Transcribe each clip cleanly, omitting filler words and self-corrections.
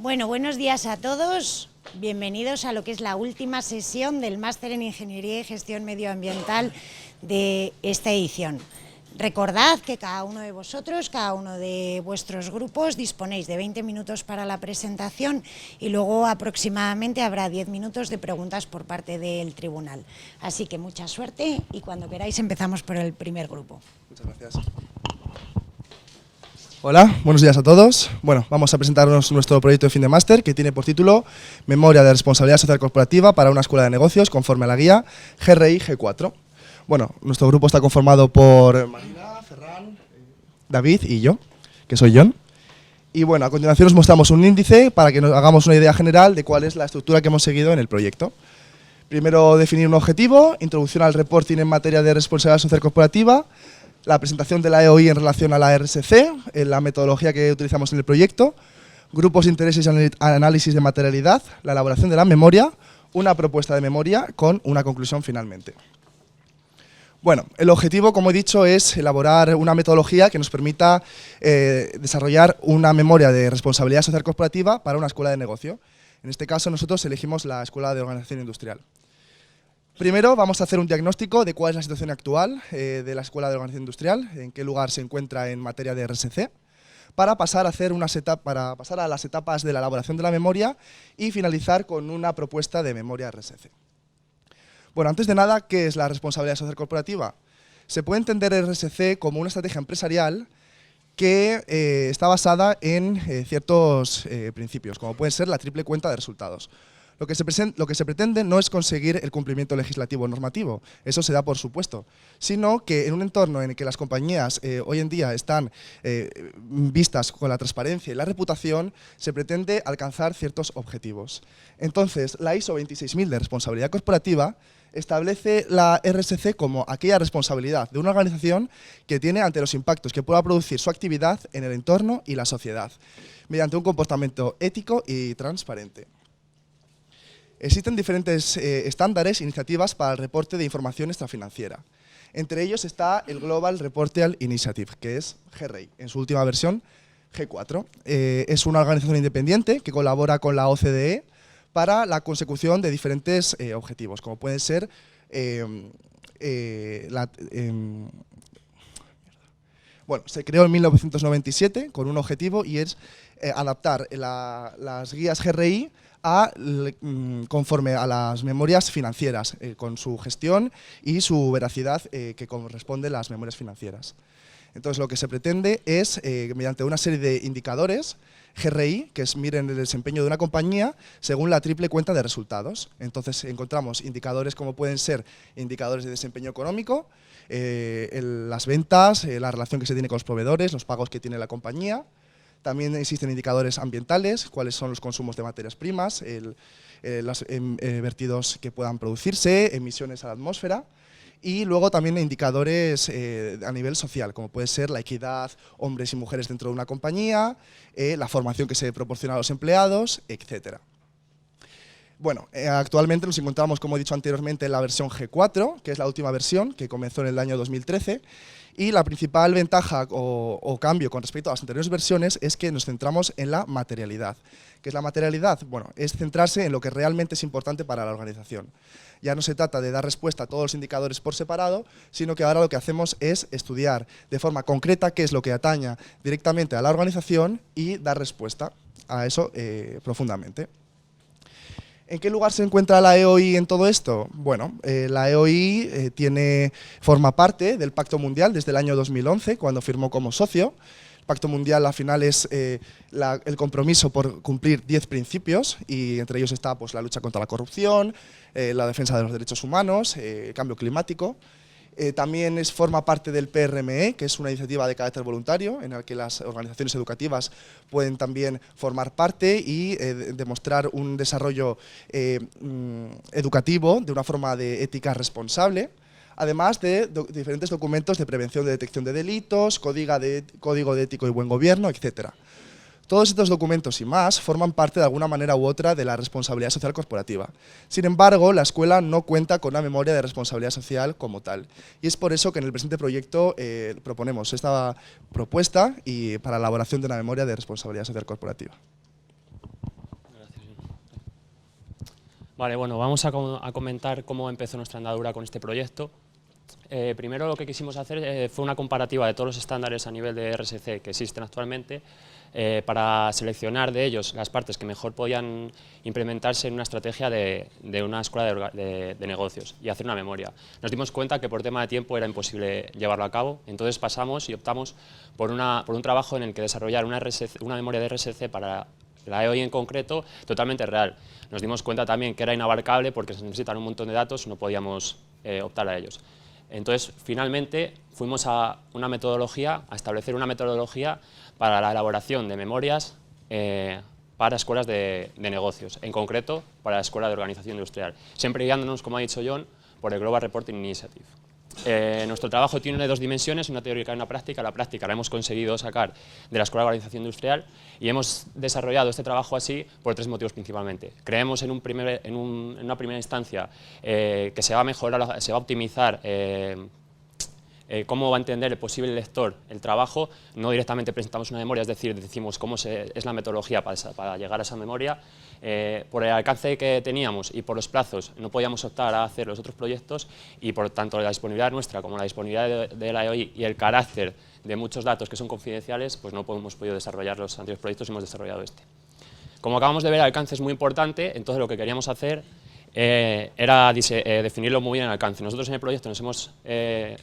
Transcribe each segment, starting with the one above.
Bueno, buenos días a todos. Bienvenidos a lo que es la última sesión del Máster en Ingeniería y Gestión Medioambiental de esta edición. Recordad que cada uno de vosotros, cada uno de vuestros grupos, disponéis de 20 minutos para la presentación y luego aproximadamente habrá 10 minutos de preguntas por parte del tribunal. Así que mucha suerte y cuando queráis empezamos por el primer grupo. Muchas gracias. Hola, buenos días a todos. Bueno, vamos a presentarnos nuestro proyecto de fin de máster que tiene por título Memoria de Responsabilidad Social Corporativa para una Escuela de Negocios conforme a la guía GRI G4. Bueno, nuestro grupo está conformado por Marina, Ferran, David y yo, que soy John. Y bueno, a continuación os mostramos un índice para que nos hagamos una idea general de cuál es la estructura que hemos seguido en el proyecto. Primero, definir un objetivo, introducción al reporting en materia de responsabilidad social corporativa, la presentación de la EOI en relación a la RSC, la metodología que utilizamos en el proyecto, grupos de intereses y análisis de materialidad, la elaboración de la memoria, una propuesta de memoria con una conclusión finalmente. Bueno, el objetivo, como he dicho, es elaborar una metodología que nos permita desarrollar una memoria de responsabilidad social corporativa para una escuela de negocio. En este caso, nosotros elegimos la Escuela de Organización Industrial. Primero vamos a hacer un diagnóstico de cuál es la situación actual de la Escuela de Organización Industrial, en qué lugar se encuentra en materia de RSC, para pasar a las etapas de la elaboración de la memoria y finalizar con una propuesta de memoria RSC. Bueno, antes de nada, ¿qué es la responsabilidad social corporativa? Se puede entender RSC como una estrategia empresarial que está basada en ciertos principios, como puede ser la triple cuenta de resultados. Lo que se pretende no es conseguir el cumplimiento legislativo o normativo, eso se da por supuesto, sino que en un entorno en el que las compañías hoy en día están vistas con la transparencia y la reputación, se pretende alcanzar ciertos objetivos. Entonces, la ISO 26000 de responsabilidad corporativa establece la RSC como aquella responsabilidad de una organización que tiene ante los impactos que pueda producir su actividad en el entorno y la sociedad, mediante un comportamiento ético y transparente. Existen diferentes estándares e iniciativas para el reporte de información extrafinanciera. Entre ellos está el Global Reporting Initiative, que es GRI, en su última versión G4. Es una organización independiente que colabora con la OCDE para la consecución de diferentes objetivos, como pueden ser bueno, se creó en 1997 con un objetivo y es adaptar las guías GRI conforme a las memorias financieras, con su gestión y su veracidad que corresponde a las memorias financieras. Entonces, lo que se pretende es, mediante una serie de indicadores, GRI, que miren el desempeño de una compañía según la triple cuenta de resultados. Entonces, encontramos indicadores como pueden ser indicadores de desempeño económico, las ventas, la relación que se tiene con los proveedores, los pagos que tiene la compañía. También existen indicadores ambientales, cuáles son los consumos de materias primas, los vertidos que puedan producirse, emisiones a la atmósfera. Y luego también indicadores a nivel social, como puede ser la equidad, hombres y mujeres dentro de una compañía, la formación que se proporciona a los empleados, etc. Bueno, actualmente nos encontramos, como he dicho anteriormente, en la versión G4, que es la última versión, que comenzó en el año 2013, y la principal ventaja o cambio con respecto a las anteriores versiones es que nos centramos en la materialidad. ¿Qué es la materialidad? Bueno, es centrarse en lo que realmente es importante para la organización. Ya no se trata de dar respuesta a todos los indicadores por separado, sino que ahora lo que hacemos es estudiar de forma concreta qué es lo que ataña directamente a la organización y dar respuesta a eso profundamente. ¿En qué lugar se encuentra la EOI en todo esto? Bueno, la EOI forma parte del Pacto Mundial desde el año 2011, cuando firmó como socio. El Pacto Mundial al final es el compromiso por cumplir 10 principios y entre ellos está pues, la lucha contra la corrupción, la defensa de los derechos humanos, el cambio climático. También forma parte del PRME, que es una iniciativa de carácter voluntario en la que las organizaciones educativas pueden también formar parte y demostrar un desarrollo educativo de una forma de ética responsable, además de diferentes documentos de prevención de detección de delitos, código de ético y buen gobierno, etc. Todos estos documentos y más forman parte de alguna manera u otra de la responsabilidad social corporativa. Sin embargo, la escuela no cuenta con una memoria de responsabilidad social como tal. Y es por eso que en el presente proyecto proponemos esta propuesta para la elaboración de una memoria de responsabilidad social corporativa. Vale, bueno, vamos a comentar cómo empezó nuestra andadura con este proyecto. Primero lo que quisimos hacer fue una comparativa de todos los estándares a nivel de RSC que existen actualmente para seleccionar de ellos las partes que mejor podían implementarse en una estrategia de una escuela de negocios y hacer una memoria. Nos dimos cuenta que por tema de tiempo era imposible llevarlo a cabo, entonces pasamos y optamos por un trabajo en el que desarrollar una memoria de RSC para la EOI en concreto totalmente real. Nos dimos cuenta también que era inabarcable porque se necesitan un montón de datos, no podíamos optar a ellos. Entonces, finalmente, fuimos a establecer una metodología para la elaboración de memorias para escuelas de negocios, en concreto para la Escuela de Organización Industrial, siempre guiándonos, como ha dicho John, por el Global Reporting Initiative. Nuestro trabajo tiene dos dimensiones, una teórica y una práctica. La práctica la hemos conseguido sacar de la Escuela de Organización Industrial y hemos desarrollado este trabajo así por tres motivos principalmente. Creemos en una primera instancia que se va a mejorar, se va a optimizar cómo va a entender el posible lector el trabajo. No directamente presentamos una memoria, es decir, decimos cómo es la metodología para llegar a esa memoria. Por el alcance que teníamos y por los plazos no podíamos optar a hacer los otros proyectos y por tanto la disponibilidad nuestra como la disponibilidad de la EOI y el carácter de muchos datos que son confidenciales, pues no hemos podido desarrollar los anteriores proyectos y hemos desarrollado este. Como acabamos de ver, el alcance es muy importante, entonces lo que queríamos hacer era definirlo muy bien el alcance. Nosotros en el proyecto nos hemos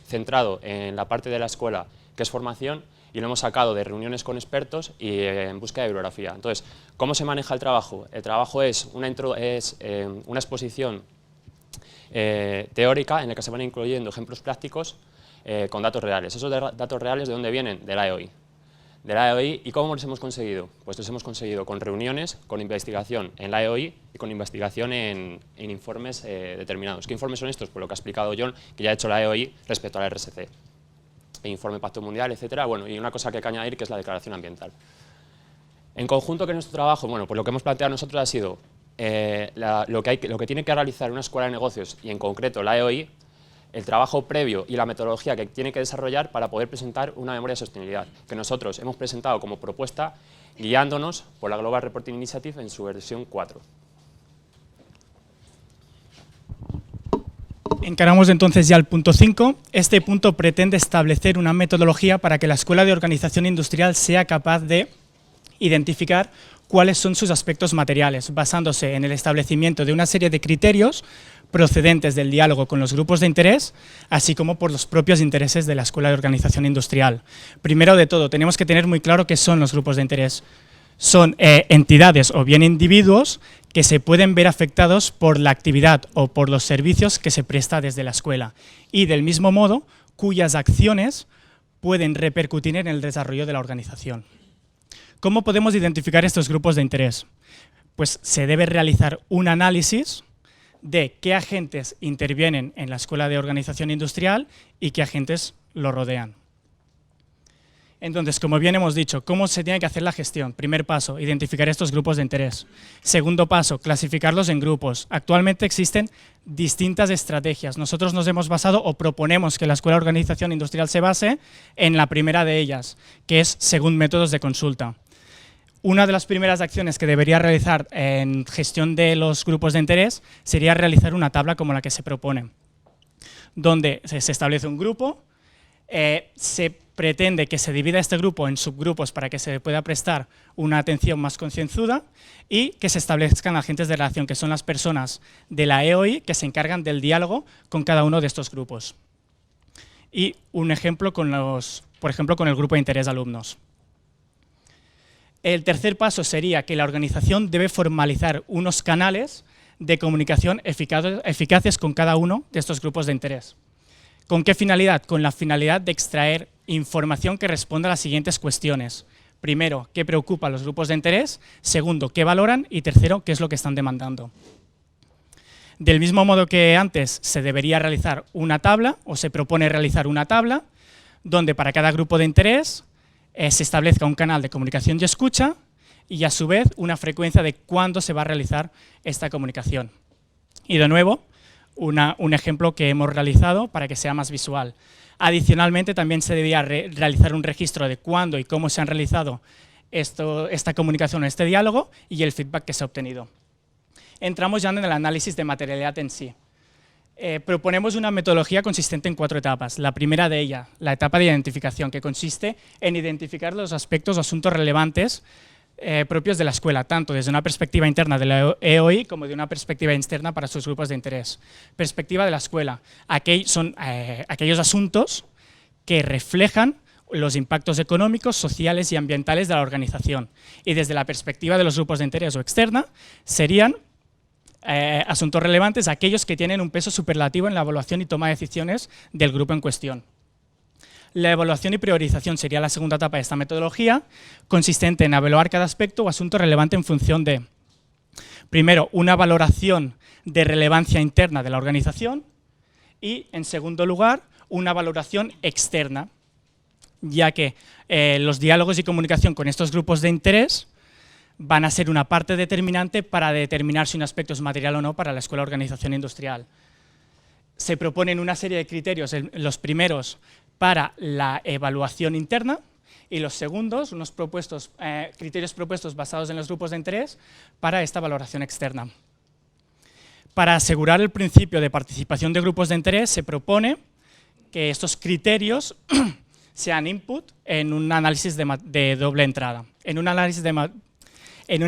centrado en la parte de la escuela que es formación y lo hemos sacado de reuniones con expertos y en búsqueda de bibliografía. Entonces, ¿cómo se maneja el trabajo? El trabajo es una exposición teórica en la que se van incluyendo ejemplos prácticos con datos reales. ¿Esos datos reales de dónde vienen? De la EOI. De la EOI, ¿y cómo los hemos conseguido? Pues los hemos conseguido con reuniones, con investigación en la EOI y con investigación en informes determinados. ¿Qué informes son estos? Pues lo que ha explicado John, que ya ha hecho la EOI respecto a la RSC. Informe Pacto Mundial, etcétera. Bueno, y una cosa que hay que añadir, que es la declaración ambiental. En conjunto con nuestro trabajo, bueno, pues lo que hemos planteado nosotros ha sido lo que tiene que realizar una escuela de negocios y en concreto la EOI, el trabajo previo y la metodología que tiene que desarrollar para poder presentar una memoria de sostenibilidad, que nosotros hemos presentado como propuesta guiándonos por la Global Reporting Initiative en su versión 4. Encaramos entonces ya el punto 5. Este punto pretende establecer una metodología para que la Escuela de Organización Industrial sea capaz de identificar cuáles son sus aspectos materiales, basándose en el establecimiento de una serie de criterios procedentes del diálogo con los grupos de interés, así como por los propios intereses de la Escuela de Organización Industrial. Primero de todo, tenemos que tener muy claro qué son los grupos de interés. Son entidades o bien individuos que se pueden ver afectados por la actividad o por los servicios que se presta desde la escuela y, del mismo modo, cuyas acciones pueden repercutir en el desarrollo de la organización. ¿Cómo podemos identificar estos grupos de interés? Pues se debe realizar un análisis de qué agentes intervienen en la Escuela de Organización Industrial y qué agentes lo rodean. Entonces, como bien hemos dicho, ¿cómo se tiene que hacer la gestión? Primer paso, identificar estos grupos de interés. Segundo paso, clasificarlos en grupos. Actualmente existen distintas estrategias. Nosotros nos hemos basado o proponemos que la Escuela de Organización Industrial se base en la primera de ellas, que es según métodos de consulta. Una de las primeras acciones que debería realizar en gestión de los grupos de interés sería realizar una tabla como la que se propone, donde se establece un grupo, se pretende que se divida este grupo en subgrupos para que se pueda prestar una atención más concienzuda y que se establezcan agentes de relación, que son las personas de la EOI que se encargan del diálogo con cada uno de estos grupos. Y un ejemplo por ejemplo, con el grupo de interés de alumnos. El tercer paso sería que la organización debe formalizar unos canales de comunicación eficaces con cada uno de estos grupos de interés. ¿Con qué finalidad? Con la finalidad de extraer información que responda a las siguientes cuestiones. Primero, ¿qué preocupa a los grupos de interés? Segundo, ¿qué valoran? Y tercero, ¿qué es lo que están demandando? Del mismo modo que antes se debería realizar una tabla, o se propone realizar una tabla, donde para cada grupo de interés se establezca un canal de comunicación y escucha y a su vez una frecuencia de cuándo se va a realizar esta comunicación. Y de nuevo, un ejemplo que hemos realizado para que sea más visual. Adicionalmente, también se debería realizar un registro de cuándo y cómo se han realizado esta comunicación o este diálogo y el feedback que se ha obtenido. entramos ya en el análisis de materialidad en sí. Proponemos una metodología consistente en 4 etapas. La primera de ellas, la etapa de identificación, que consiste en identificar los aspectos o asuntos relevantes propios de la escuela, tanto desde una perspectiva interna de la EOI como de una perspectiva externa para sus grupos de interés. Perspectiva de la escuela, son aquellos asuntos que reflejan los impactos económicos, sociales y ambientales de la organización. Y desde la perspectiva de los grupos de interés o externa, serían asuntos relevantes aquellos que tienen un peso superlativo en la evaluación y toma de decisiones del grupo en cuestión. La evaluación y priorización sería la segunda etapa de esta metodología, consistente en evaluar cada aspecto o asunto relevante en función de, primero, una valoración de relevancia interna de la organización y, en segundo lugar, una valoración externa, ya que los diálogos y comunicación con estos grupos de interés van a ser una parte determinante para determinar si un aspecto es material o no para la escuela de organización industrial. Se proponen una serie de criterios, los primeros para la evaluación interna y los segundos, unos criterios propuestos basados en los grupos de interés para esta valoración externa. Para asegurar el principio de participación de grupos de interés se propone que estos criterios sean input en un análisis de doble entrada, en una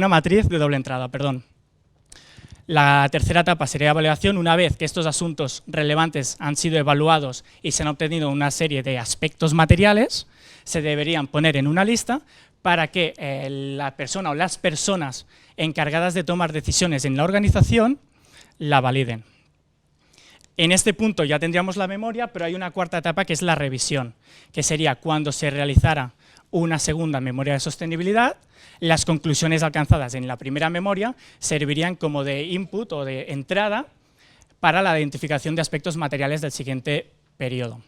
matriz de doble entrada, perdón. La tercera etapa sería evaluación. Una vez que estos asuntos relevantes han sido evaluados y se han obtenido una serie de aspectos materiales, se deberían poner en una lista para que la persona o las personas encargadas de tomar decisiones en la organización la validen. En este punto ya tendríamos la memoria, pero hay una cuarta etapa que es la revisión, que sería cuando se realizara una segunda memoria de sostenibilidad. Las conclusiones alcanzadas en la primera memoria servirían como de input o de entrada para la identificación de aspectos materiales del siguiente periodo.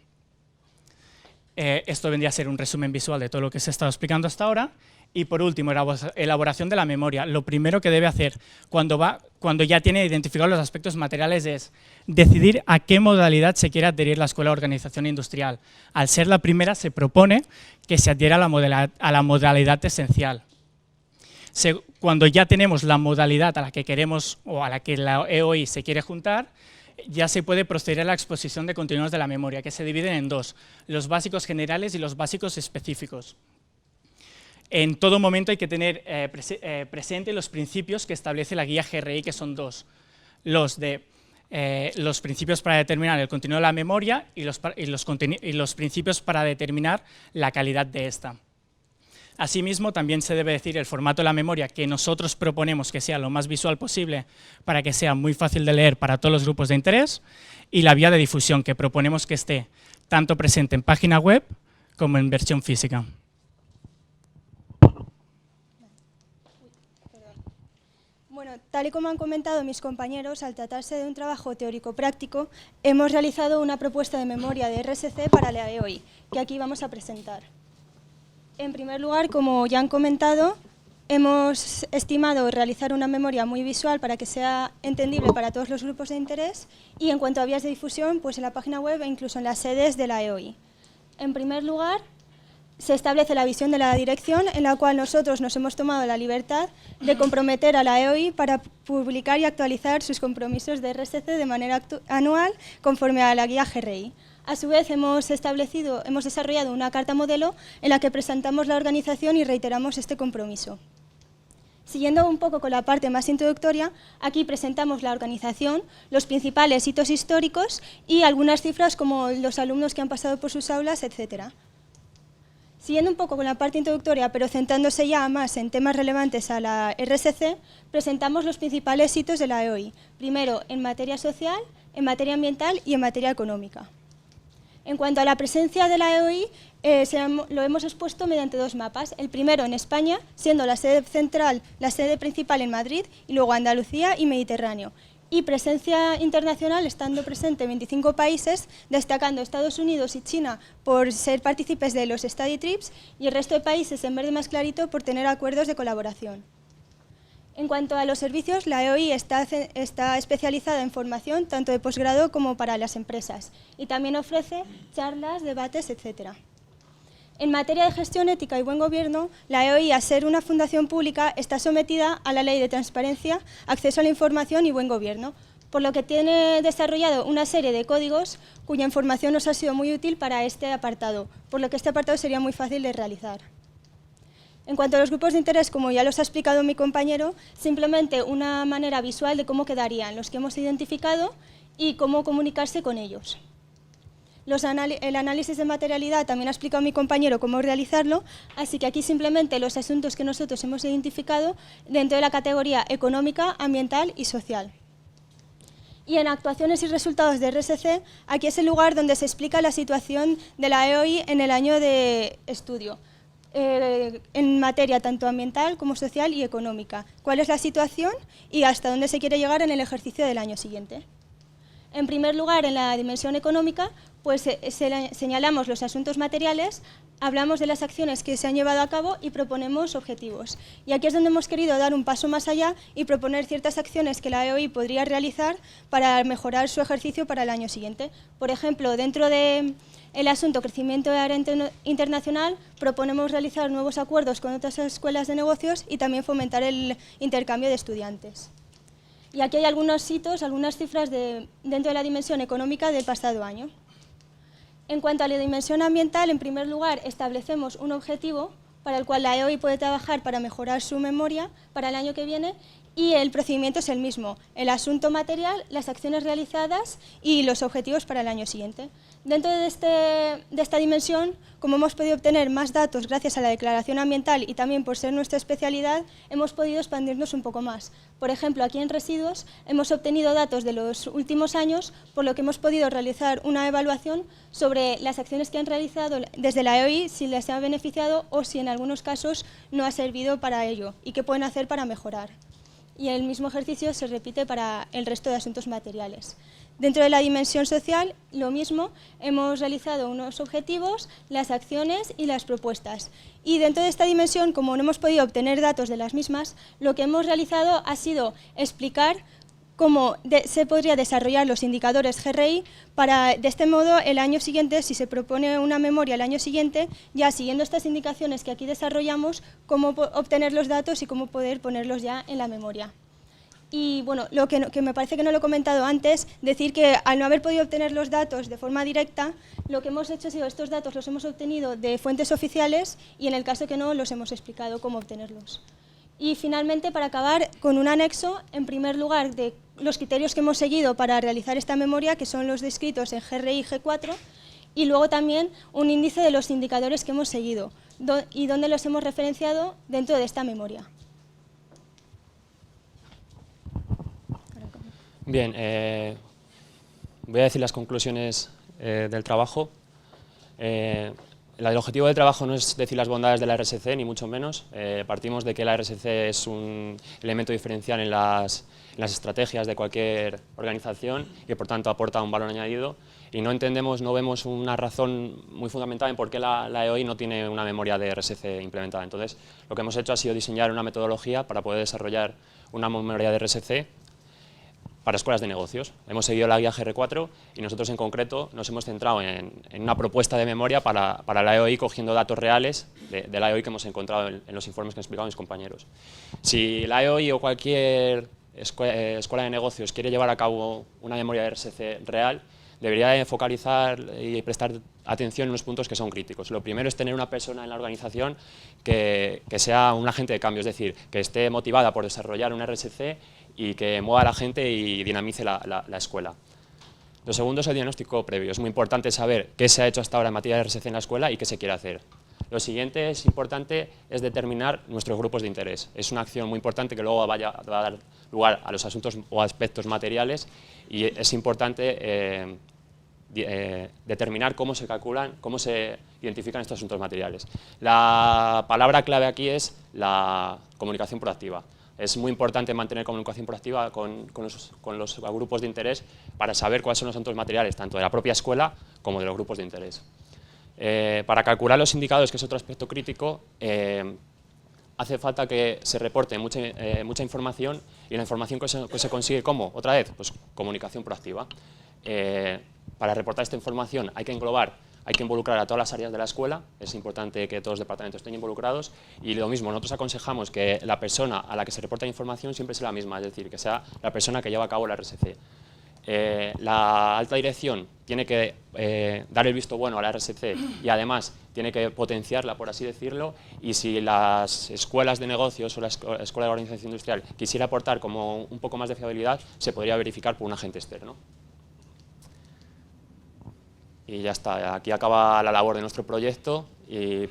Esto vendría a ser un resumen visual de todo lo que se ha estado explicando hasta ahora. Y por último, elaboración de la memoria. Lo primero que debe hacer cuando ya tiene identificados los aspectos materiales es decidir a qué modalidad se quiere adherir la escuela de organización industrial. Al ser la primera, se propone que se adhiera a la modalidad esencial. Cuando ya tenemos la modalidad a la que queremos o a la que la EOI se quiere juntar, ya se puede proceder a la exposición de contenidos de la memoria, que se dividen en dos: los básicos generales y los básicos específicos. En todo momento hay que tener presente los principios que establece la guía GRI, que son dos: los principios para determinar el contenido de la memoria y los principios para determinar la calidad de esta. Asimismo, también se debe decir el formato de la memoria, que nosotros proponemos que sea lo más visual posible para que sea muy fácil de leer para todos los grupos de interés, y la vía de difusión, que proponemos que esté tanto presente en página web como en versión física. Bueno, tal y como han comentado mis compañeros, al tratarse de un trabajo teórico-práctico, hemos realizado una propuesta de memoria de RSC para la EOI, que aquí vamos a presentar. En primer lugar, como ya han comentado, hemos estimado realizar una memoria muy visual para que sea entendible para todos los grupos de interés, y en cuanto a vías de difusión, pues en la página web e incluso en las sedes de la EOI. En primer lugar, se establece la visión de la dirección, en la cual nosotros nos hemos tomado la libertad de comprometer a la EOI para publicar y actualizar sus compromisos de RSC de manera anual conforme a la guía GRI. A su vez, hemos desarrollado una carta modelo en la que presentamos la organización y reiteramos este compromiso. Siguiendo un poco con la parte más introductoria, aquí presentamos la organización, los principales hitos históricos y algunas cifras como los alumnos que han pasado por sus aulas, etc. Siguiendo un poco con la parte introductoria, pero centrándose ya más en temas relevantes a la RSC, presentamos los principales hitos de la EOI, primero en materia social, en materia ambiental y en materia económica. En cuanto a la presencia de la EOI, lo hemos expuesto mediante dos mapas. El primero en España, siendo la sede central, la sede principal en Madrid, y luego Andalucía y Mediterráneo. Y presencia internacional, estando presente en 25 países, destacando Estados Unidos y China por ser partícipes de los study trips, y el resto de países en verde más clarito por tener acuerdos de colaboración. En cuanto a los servicios, la EOI está especializada en formación tanto de posgrado como para las empresas, y también ofrece charlas, debates, etc. En materia de gestión ética y buen gobierno, la EOI, al ser una fundación pública, está sometida a la Ley de Transparencia, Acceso a la Información y Buen Gobierno, por lo que tiene desarrollado una serie de códigos cuya información nos ha sido muy útil para este apartado, por lo que este apartado sería muy fácil de realizar. En cuanto a los grupos de interés, como ya los ha explicado mi compañero, simplemente una manera visual de cómo quedarían los que hemos identificado y cómo comunicarse con ellos. El análisis de materialidad también ha explicado mi compañero cómo realizarlo, así que aquí simplemente los asuntos que nosotros hemos identificado dentro de la categoría económica, ambiental y social. Y en actuaciones y resultados de RSC, aquí es el lugar donde se explica la situación de la EOI en el año de estudio, en materia tanto ambiental como social y económica. ¿Cuál es la situación y hasta dónde se quiere llegar en el ejercicio del año siguiente? En primer lugar, en la dimensión económica, pues señalamos los asuntos materiales, hablamos de las acciones que se han llevado a cabo y proponemos objetivos. Y aquí es donde hemos querido dar un paso más allá y proponer ciertas acciones que la EOI podría realizar para mejorar su ejercicio para el año siguiente. Por ejemplo, dentro del asunto crecimiento de área internacional, proponemos realizar nuevos acuerdos con otras escuelas de negocios y también fomentar el intercambio de estudiantes. Y aquí hay algunos hitos, algunas cifras dentro de la dimensión económica del pasado año. En cuanto a la dimensión ambiental, en primer lugar, establecemos un objetivo para el cual la EOI puede trabajar para mejorar su memoria para el año que viene y el procedimiento es el mismo, el asunto material, las acciones realizadas y los objetivos para el año siguiente. Dentro de esta dimensión, como hemos podido obtener más datos gracias a la declaración ambiental y también por ser nuestra especialidad, hemos podido expandirnos un poco más. Por ejemplo, aquí en residuos hemos obtenido datos de los últimos años, por lo que hemos podido realizar una evaluación sobre las acciones que han realizado desde la EOI, si les ha beneficiado o si en algunos casos no ha servido para ello y qué pueden hacer para mejorar. Y el mismo ejercicio se repite para el resto de asuntos materiales. Dentro de la dimensión social, lo mismo, hemos realizado unos objetivos, las acciones y las propuestas. Y dentro de esta dimensión, como no hemos podido obtener datos de las mismas, lo que hemos realizado ha sido explicar cómo se podría desarrollar los indicadores GRI para, de este modo, el año siguiente, si se propone una memoria el año siguiente, ya siguiendo estas indicaciones que aquí desarrollamos, cómo obtener los datos y cómo poder ponerlos ya en la memoria. Y bueno, lo que me parece que no lo he comentado antes, decir que al no haber podido obtener los datos de forma directa, lo que hemos hecho ha sido estos datos los hemos obtenido de fuentes oficiales y en el caso que no, los hemos explicado cómo obtenerlos. Y finalmente, para acabar, con un anexo, en primer lugar, de los criterios que hemos seguido para realizar esta memoria, que son los descritos en GRI y G4, y luego también un índice de los indicadores que hemos seguido y dónde los hemos referenciado dentro de esta memoria. Bien, voy a decir las conclusiones del trabajo. El objetivo del trabajo no es decir las bondades de la RSC, ni mucho menos. Partimos de que la RSC es un elemento diferencial en las estrategias de cualquier organización y que por tanto aporta un valor añadido. Y no vemos una razón muy fundamental en por qué la EOI no tiene una memoria de RSC implementada. Entonces, lo que hemos hecho ha sido diseñar una metodología para poder desarrollar una memoria de RSC para escuelas de negocios. Hemos seguido la guía GR4 y nosotros en concreto nos hemos centrado en una propuesta de memoria para la EOI cogiendo datos reales de la EOI que hemos encontrado en los informes que han explicado mis compañeros. Si la EOI o cualquier escuela de negocios quiere llevar a cabo una memoria de RSC real, debería focalizar y prestar atención en unos puntos que son críticos. Lo primero es tener una persona en la organización que sea un agente de cambio, es decir, que esté motivada por desarrollar un RSC y que mueva a la gente y dinamice la escuela. Lo segundo es el diagnóstico previo. Es muy importante saber qué se ha hecho hasta ahora en materia de RSC en la escuela y qué se quiere hacer. Lo siguiente es importante es determinar nuestros grupos de interés. Es una acción muy importante que luego va a dar lugar a los asuntos o aspectos materiales y es importante determinar cómo se calculan, cómo se identifican estos asuntos materiales. La palabra clave aquí es la comunicación proactiva. Es muy importante mantener comunicación proactiva con los grupos de interés para saber cuáles son los asuntos materiales, tanto de la propia escuela como de los grupos de interés. Para calcular los indicadores, que es otro aspecto crítico, hace falta que se reporte mucha información y la información que se consigue, ¿cómo? Otra vez, pues comunicación proactiva. Para reportar esta información hay que englobar hay que involucrar a todas las áreas de la escuela, es importante que todos los departamentos estén involucrados, y lo mismo, nosotros aconsejamos que la persona a la que se reporta información siempre sea la misma, es decir, que sea la persona que lleva a cabo la RSC. La alta dirección tiene que dar el visto bueno a la RSC y además tiene que potenciarla, por así decirlo, y si las escuelas de negocios o la escuela de organización industrial quisiera aportar como un poco más de fiabilidad, se podría verificar por un agente externo. Y ya está, aquí acaba la labor de nuestro proyecto,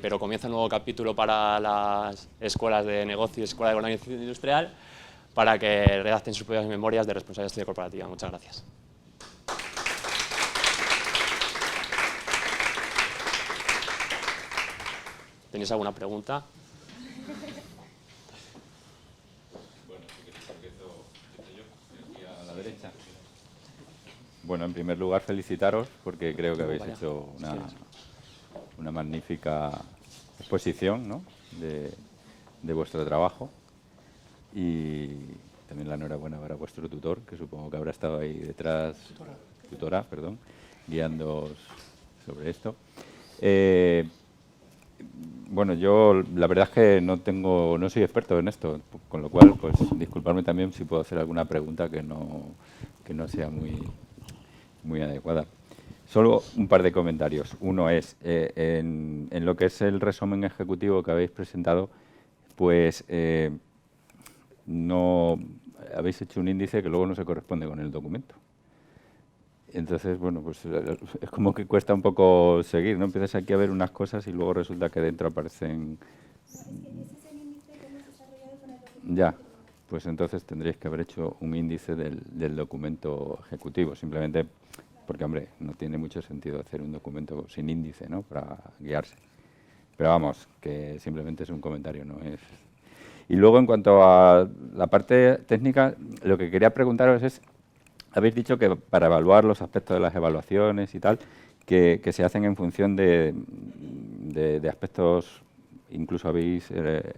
pero comienza un nuevo capítulo para las escuelas de negocios y escuela de organización industrial, para que redacten sus propias memorias de responsabilidad social corporativa. Muchas gracias. ¿Tenéis alguna pregunta? Bueno, si queréis empiezo yo, aquí a la derecha. Bueno, en primer lugar felicitaros porque creo que habéis hecho una magnífica exposición, ¿no?, de vuestro trabajo. Y también la enhorabuena para vuestro tutor, que supongo que habrá estado ahí detrás, tutora, perdón, guiándoos sobre esto. Bueno, yo la verdad es que no soy experto en esto, con lo cual, pues disculpadme también si puedo hacer alguna pregunta que no sea muy adecuada. Solo un par de comentarios. Uno es, en lo que es el resumen ejecutivo que habéis presentado, pues no habéis hecho un índice que luego no se corresponde con el documento. Entonces, bueno, pues es como que cuesta un poco seguir, ¿no? Empiezas aquí a ver unas cosas y luego resulta que dentro aparecen... Ya, pues entonces tendréis que haber hecho un índice del documento ejecutivo, simplemente porque, hombre, no tiene mucho sentido hacer un documento sin índice, ¿no?, para guiarse. Pero vamos, que simplemente es un comentario, no es... Y luego, en cuanto a la parte técnica, lo que quería preguntaros es, habéis dicho que para evaluar los aspectos de las evaluaciones y tal, que se hacen en función de aspectos, incluso habéis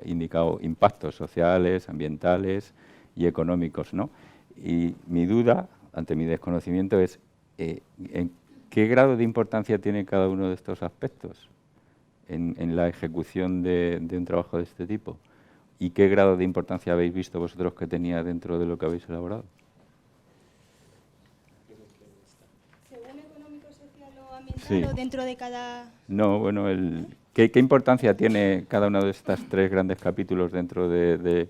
indicado impactos sociales, ambientales y económicos, ¿no? Y mi duda, ante mi desconocimiento, es ¿en qué grado de importancia tiene cada uno de estos aspectos en la ejecución de un trabajo de este tipo? ¿Y qué grado de importancia habéis visto vosotros que tenía dentro de lo que habéis elaborado? ¿Según económico, social o ambiental, Sí. o dentro de cada...? No, bueno, ¿qué importancia tiene cada uno de estos tres grandes capítulos dentro del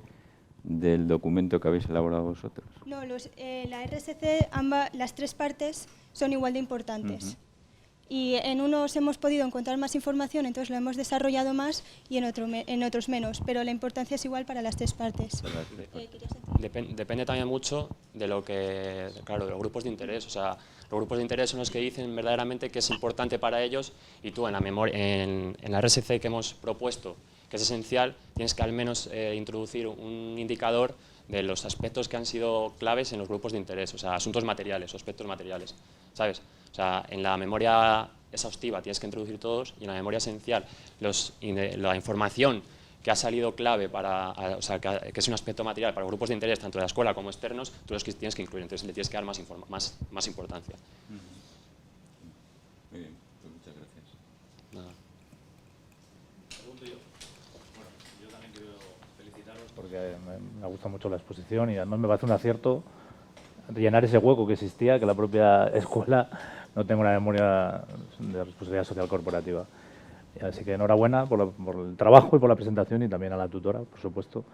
documento que habéis elaborado vosotros? No, la RSC, las tres partes son igual de importantes. Y en unos hemos podido encontrar más información, entonces lo hemos desarrollado más, y en otros menos, pero la importancia es igual para las tres partes. Depende también mucho de lo que, claro, de los grupos de interés. O sea, los grupos de interés son los que dicen verdaderamente que es importante para ellos, y tú en la RSC que hemos propuesto, que es esencial, tienes que al menos introducir un indicador de los aspectos que han sido claves en los grupos de interés, o sea, asuntos materiales o aspectos materiales, ¿sabes? O sea, en la memoria exhaustiva tienes que introducir todos, y en la memoria esencial la información que ha salido clave o sea, que es un aspecto material para los grupos de interés, tanto de la escuela como externos, tú los tienes que incluir, entonces le tienes que dar más importancia. Muy bien, pues muchas gracias. Nada. Yo también quiero felicitaros porque me ha gustado mucho la exposición, y además me parece un acierto llenar ese hueco que existía, que la propia escuela no tenga una memoria de responsabilidad social corporativa. Así que enhorabuena por el trabajo y por la presentación, y también a la tutora, por supuesto.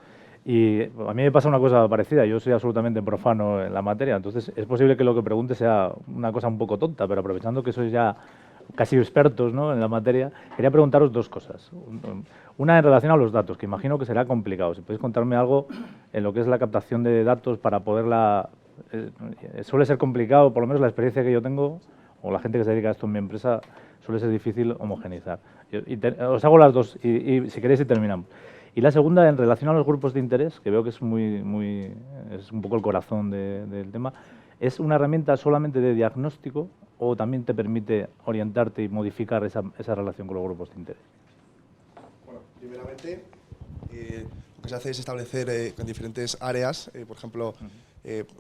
Y a mí me pasa una cosa parecida, yo soy absolutamente profano en la materia, entonces es posible que lo que pregunte sea una cosa un poco tonta, pero aprovechando que sois ya casi expertos, ¿no?, en la materia, quería preguntaros dos cosas. Una en relación a los datos, que imagino que será complicado. Si podéis contarme algo en lo que es la captación de datos para poderla... suele ser complicado, por lo menos la experiencia que yo tengo, o la gente que se dedica a esto en mi empresa, suele ser difícil homogeneizar. Os hago las dos y si queréis y terminamos. Y la segunda, en relación a los grupos de interés, que veo que es es un poco el corazón del tema, ¿es una herramienta solamente de diagnóstico o también te permite orientarte y modificar esa relación con los grupos de interés? Bueno, primeramente, lo que se hace es establecer con diferentes áreas, por ejemplo,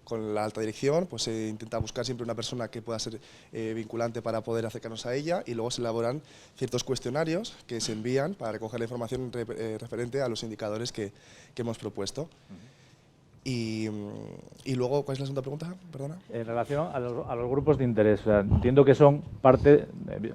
con la alta dirección, pues se intenta buscar siempre una persona que pueda ser vinculante para poder acercarnos a ella, y luego se elaboran ciertos cuestionarios que se envían para recoger la información referente a los indicadores que hemos propuesto. Y luego, ¿cuál es la segunda pregunta? Perdona. En relación a los grupos de interés, o sea, entiendo que son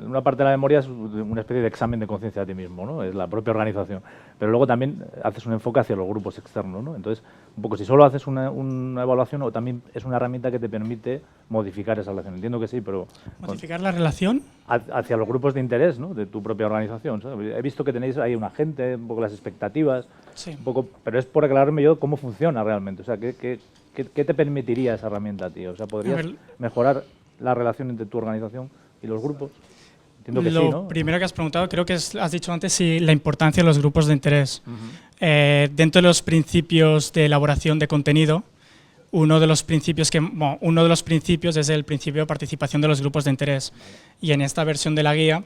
una parte de la memoria es una especie de examen de conciencia de ti mismo, ¿no? Es la propia organización, pero luego también haces un enfoque hacia los grupos externos, ¿no? Entonces, un poco, si solo haces una evaluación, o también es una herramienta que te permite modificar esa relación. Entiendo que sí, pero... ¿Modificar la relación? Hacia los grupos de interés, ¿no? De tu propia organización, ¿sabes? He visto que tenéis ahí un agente, un poco las expectativas, sí. Un poco, pero es por aclararme yo cómo funciona realmente. O sea, ¿qué te permitiría esa herramienta a ti? O sea, ¿podrías mejorar la relación entre tu organización y los grupos? Entiendo que sí, ¿no? Lo primero que has preguntado, creo que has dicho antes, sí, la importancia de los grupos de interés. Dentro de los principios de elaboración de contenido, uno de los principios es el principio de participación de los grupos de interés. Y en esta versión de la guía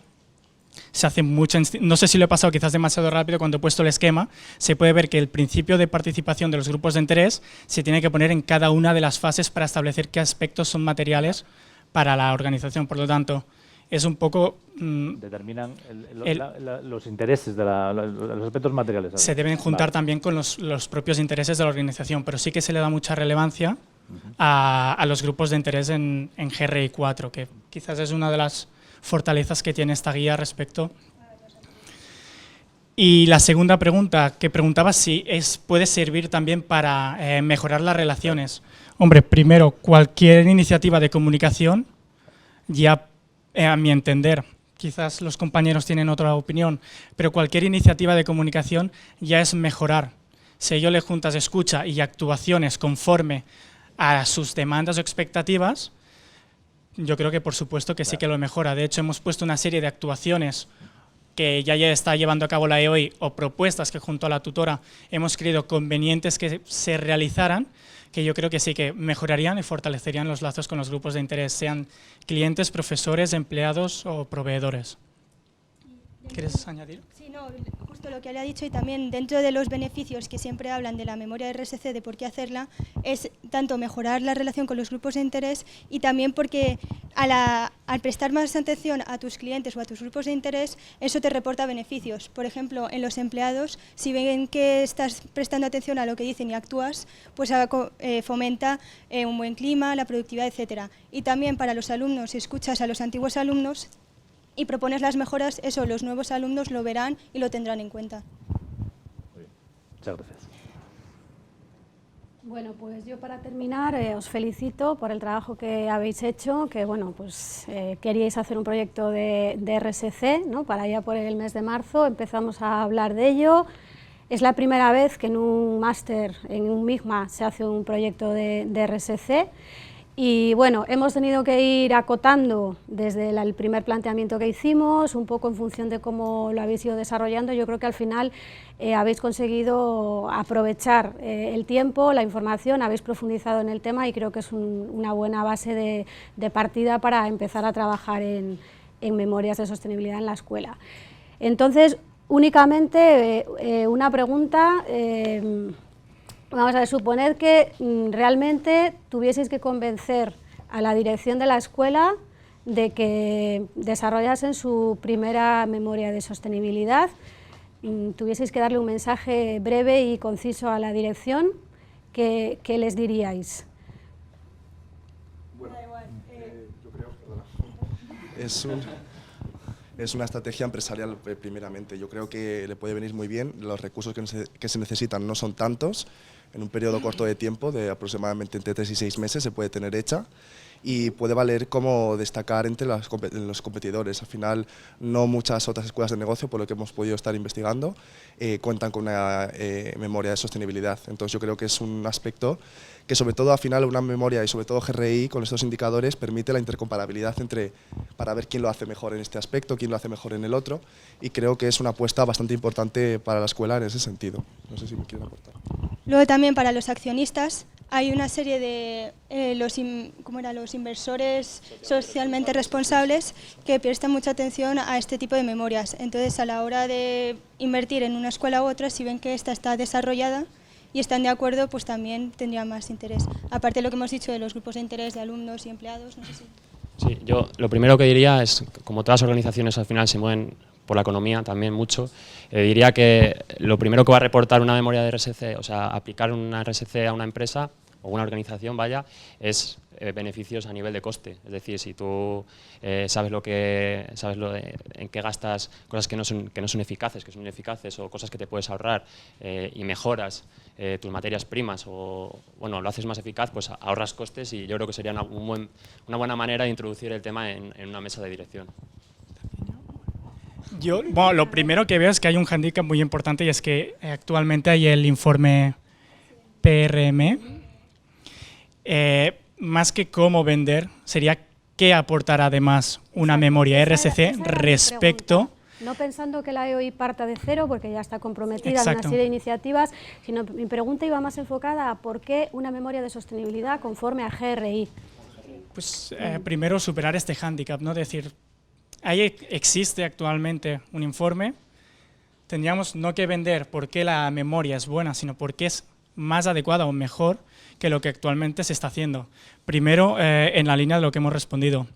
se hace mucha, no sé si lo he pasado quizás demasiado rápido cuando he puesto el esquema, se puede ver que el principio de participación de los grupos de interés se tiene que poner en cada una de las fases para establecer qué aspectos son materiales para la organización. Por lo tanto, es un poco... determinan los intereses, los aspectos materiales, ¿sabes? Se deben juntar también con los propios intereses de la organización, pero sí que se le da mucha relevancia a los grupos de interés en GRI 4, que quizás es una de las fortalezas que tiene esta guía respecto. Y la segunda pregunta que preguntaba si puede servir también para mejorar las relaciones. Hombre, primero, cualquier iniciativa de comunicación, ya a mi entender, quizás los compañeros tienen otra opinión, pero cualquier iniciativa de comunicación ya es mejorar. Si ello le juntas escucha y actuaciones conforme a sus demandas o expectativas, yo creo que por supuesto que sí que lo mejora. De hecho, hemos puesto una serie de actuaciones que ya está llevando a cabo la EOI, o propuestas que junto a la tutora hemos creído convenientes que se realizaran, que yo creo que sí que mejorarían y fortalecerían los lazos con los grupos de interés, sean clientes, profesores, empleados o proveedores. ¿Quieres añadir? Sí, no, justo lo que le ha dicho, y también dentro de los beneficios que siempre hablan de la memoria de RSC, de por qué hacerla, es tanto mejorar la relación con los grupos de interés, y también porque al prestar más atención a tus clientes o a tus grupos de interés, eso te reporta beneficios. Por ejemplo, en los empleados, si ven que estás prestando atención a lo que dicen y actúas, pues fomenta un buen clima, la productividad, etcétera. Y también para los alumnos, si escuchas a los antiguos alumnos y propones las mejoras, eso los nuevos alumnos lo verán y lo tendrán en cuenta. Muy bien. Muchas gracias. Bueno, pues yo para terminar os felicito por el trabajo que habéis hecho, que bueno, pues queríais hacer un proyecto de RSC, ¿no? Para ya por el mes de marzo empezamos a hablar de ello. Es la primera vez que en un máster, en un MIGMA, se hace un proyecto de RSC. Y bueno, hemos tenido que ir acotando desde el primer planteamiento que hicimos, un poco en función de cómo lo habéis ido desarrollando. Yo creo que al final habéis conseguido aprovechar el tiempo, la información, habéis profundizado en el tema, y creo que es una buena base de partida para empezar a trabajar en memorias de sostenibilidad en la escuela. Entonces, únicamente una pregunta. Vamos a ver, suponer que realmente tuvieseis que convencer a la dirección de la escuela de que desarrollasen su primera memoria de sostenibilidad, tuvieseis que darle un mensaje breve y conciso a la dirección, ¿qué les diríais? Bueno, yo creo, perdona, es una estrategia empresarial primeramente. Yo creo que le puede venir muy bien. Los recursos que se necesitan no son tantos. En un periodo corto de tiempo, de aproximadamente entre 3 y 6 meses, se puede tener hecha, y puede valer como destacar entre los competidores. Al final, no muchas otras escuelas de negocio, por lo que hemos podido estar investigando, cuentan con una memoria de sostenibilidad. Entonces yo creo que es un aspecto que, sobre todo al final, una memoria, y sobre todo GRI, con estos indicadores, permite la intercomparabilidad para ver quién lo hace mejor en este aspecto, quién lo hace mejor en el otro, y creo que es una apuesta bastante importante para la escuela en ese sentido. No sé si me quieren aportar. Luego también para los accionistas hay una serie de los inversores socialmente responsables que prestan mucha atención a este tipo de memorias. Entonces, a la hora de invertir en una escuela u otra, si ven que esta está desarrollada, y están de acuerdo, pues también tendría más interés. Aparte de lo que hemos dicho de los grupos de interés de alumnos y empleados, no sé si... Sí, yo lo primero que diría es, como todas las organizaciones al final se mueven por la economía también mucho, diría que lo primero que va a reportar una memoria de RSC, o sea, aplicar una RSC a una empresa o una organización, vaya, es beneficios a nivel de coste. Es decir, si tú sabes en qué gastas cosas que no son eficaces, que son ineficaces, o cosas que te puedes ahorrar y mejoras tus materias primas, o bueno, lo haces más eficaz, pues ahorras costes, y yo creo que sería una buena manera de introducir el tema en una mesa de dirección. Bueno, lo primero que veo es que hay un hándicap muy importante, y es que actualmente hay el informe PRM. Más que cómo vender, sería qué aportará además una memoria RSC respecto... No pensando que la EOI parta de cero, porque ya está comprometida en una Exacto. serie de iniciativas, sino mi pregunta iba más enfocada a por qué una memoria de sostenibilidad conforme a GRI. Pues primero superar este hándicap, ¿no? Decir, ahí existe actualmente un informe, tendríamos no que vender por qué la memoria es buena, sino por qué es más adecuada o mejor que lo que actualmente se está haciendo. Primero, en la línea de lo que hemos respondido,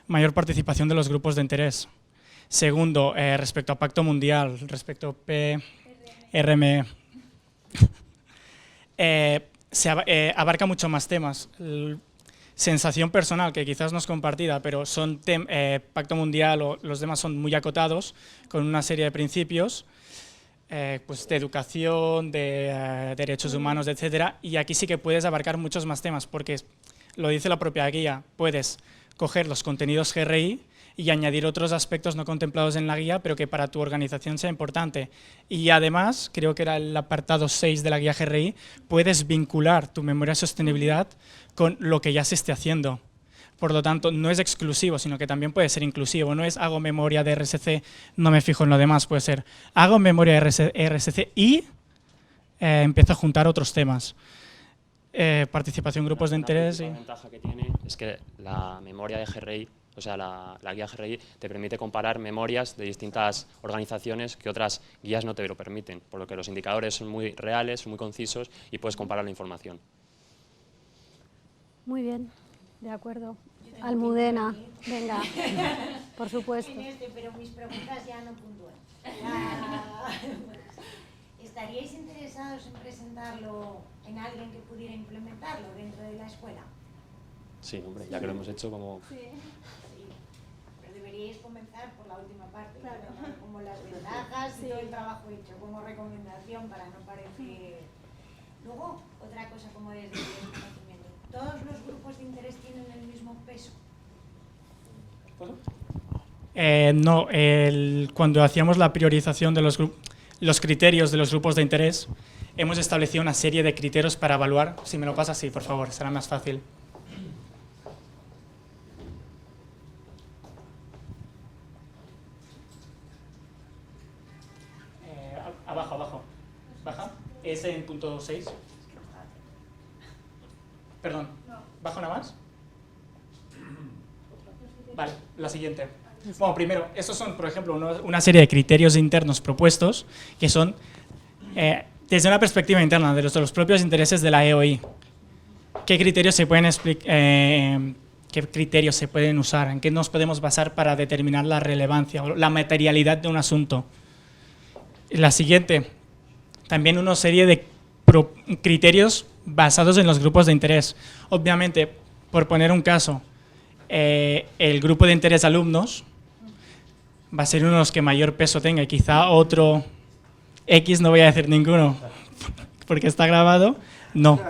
mayor participación de los grupos de interés. Segundo, respecto a Pacto Mundial, respecto a PRM, abarca mucho más temas. Sensación personal, que quizás no es compartida, pero son Pacto Mundial o los demás son muy acotados, con una serie de principios, pues de educación, de derechos humanos, etcétera, y aquí sí que puedes abarcar muchos más temas, porque lo dice la propia guía, puedes coger los contenidos GRI y añadir otros aspectos no contemplados en la guía, pero que para tu organización sea importante. Y además, creo que era el apartado 6 de la guía GRI, puedes vincular tu memoria de sostenibilidad con lo que ya se esté haciendo. Por lo tanto, no es exclusivo, sino que también puede ser inclusivo. No es hago memoria de RSC, no me fijo en lo demás. Puede ser hago memoria de RSC y empiezo a juntar otros temas. Participación en grupos de interés. La ventaja que tiene es que la memoria de GRI, o sea, la guía GRI, te permite comparar memorias de distintas organizaciones que otras guías no te lo permiten, por lo que los indicadores son muy reales, muy concisos, y puedes comparar la información. Muy bien, de acuerdo. Almudena, venga, por supuesto. Pero mis preguntas ya no puntúan. ¿Estaríais interesados en presentarlo en alguien que pudiera implementarlo dentro de la escuela? Sí, hombre, ya que lo hemos hecho como... Sí. Pero deberíais comenzar por la última parte, claro, como las ventajas y todo el trabajo hecho, como recomendación para no parecer... Luego, otra cosa como desde el conocimiento. ¿Todos los grupos de interés tienen el mismo peso? No, cuando hacíamos la priorización de los criterios de los grupos de interés, hemos establecido una serie de criterios para evaluar. Si me lo pasas, sí, por favor, será más fácil. Abajo. Baja. Es en punto 6. Perdón. ¿Bajo nada más? Vale, la siguiente. Bueno, primero, estos son, por ejemplo, una serie de criterios internos propuestos que son, desde una perspectiva interna, de los propios intereses de la EOI. ¿Qué criterios se pueden qué criterios se pueden usar? ¿En qué nos podemos basar para determinar la relevancia o la materialidad de un asunto? La siguiente, también una serie de criterios basados en los grupos de interés. Obviamente, por poner un caso, el grupo de interés alumnos va a ser uno de los que mayor peso tenga, y quizá otro X, no voy a decir ninguno porque está grabado, no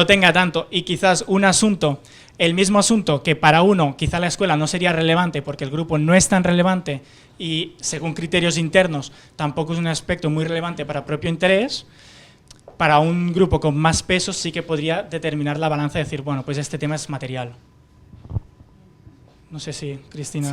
tenga tanto, y quizás un asunto, el mismo asunto que para uno quizá la escuela no sería relevante porque el grupo no es tan relevante y según criterios internos tampoco es un aspecto muy relevante para propio interés, para un grupo con más peso sí que podría determinar la balanza y decir, bueno, pues este tema es material. No sé si, Cristina...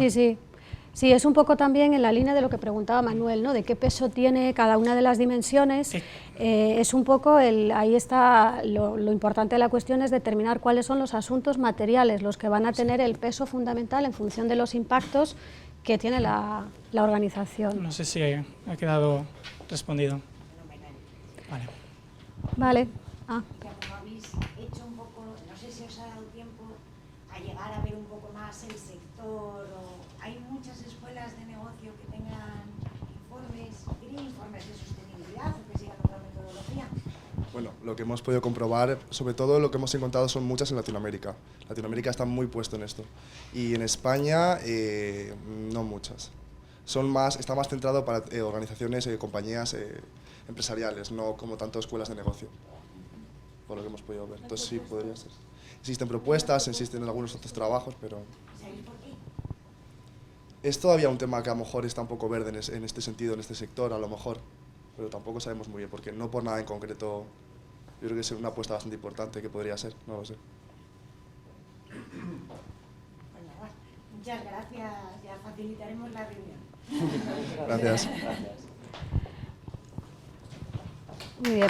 Sí, es un poco también en la línea de lo que preguntaba Manuel, ¿no? De qué peso tiene cada una de las dimensiones. Sí. Es un poco, ahí está lo importante de la cuestión, es determinar cuáles son los asuntos materiales, los que van a tener el peso fundamental en función de los impactos que tiene la organización. No sé si ha quedado respondido. Vale. Vale. Ya como habéis hecho un poco, no sé si os ha dado tiempo a llegar a ver un poco más el sector, o hay muchas escuelas de negocio que tengan informes de sostenibilidad o que sigan otra metodología. Bueno, lo que hemos podido comprobar, sobre todo lo que hemos encontrado son muchas en Latinoamérica. Latinoamérica está muy puesto en esto. Y en España, no muchas. Está más centrado para organizaciones, compañías empresariales, no como tanto escuelas de negocio, por lo que hemos podido ver. Entonces sí, podría ser. Existen propuestas, existen algunos otros trabajos, pero... ¿Sabéis por qué? Es todavía un tema que a lo mejor está un poco verde en este sentido, en este sector, a lo mejor, pero tampoco sabemos muy bien, porque no por nada en concreto, yo creo que es una apuesta bastante importante que podría ser, no lo sé. Pues nada, muchas gracias, ya facilitaremos la reunión. Gracias. Muy bien.